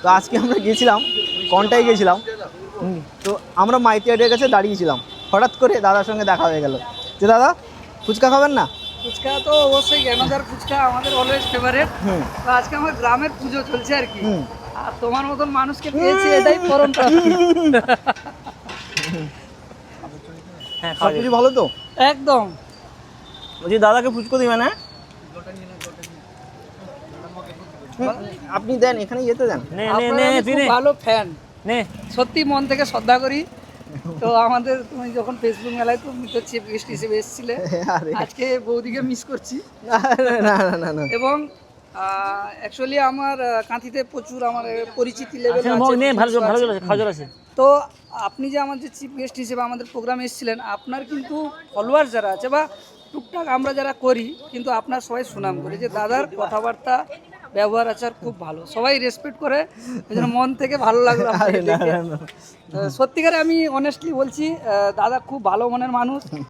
তো আজকে আমরা গেছিলাম কন্টায় গেছিলাম। তো আমরা মাইতি আইডিয়ার কাছে দাঁড়িয়েছিলাম, হঠাৎ করে দাদার সঙ্গে দেখা হয়ে গেল যে দাদা ফুচকা খাবেন না? ফুচকা তো অবশ্যই জ্ঞানদার ফুচকা আমাদের অলওয়েজ ফেভারিট। তো আজকে আমার গ্রামের পুজো চলছে আর কি, আর তোমার মতন মানুষকে পেয়েছি এটাই পরম প্রাপ্তি। হ্যাঁ, সব কিছু ভালো তো? একদম। বলছি দাদাকে ফুচকো দিবেন? হ্যাঁ আপনি দেন, এখানে যেতে দেন। খুব ভালো ফ্যান, সত্যি মন থেকে শ্রদ্ধা করি। তো আমাদের তুমি যখন ফেসবুক মেলায় তুমি তো চিফ গেস্ট হিসেবে এসেছিলে, আজকে বৌদিকে মিস করছি। না না না না, এবং অ্যাকচুয়ালি আমার কাঁথিতে প্রচুর আমার পরিচিতি লেভেল আছে। তো আপনি যে আমাদের চিফ গেস্ট হিসেবে আমাদের প্রোগ্রামে এসেছিলেন, আপনার কিন্তু ফলোয়ার যারা আছে বা টুকটাক আমরা যারা করি, কিন্তু আপনার সবাই সুনাম করে যে দাদার কথাবার্তা ব্যবহার আচার খুব ভালো, সবাই রেসপেক্ট করে। এই জন্য মন থেকে ভালো লাগলো আপনাকে দেখে। সত্যিকারে আমি অনেস্টলি বলছি, দাদা খুব ভালো মনের মানুষ।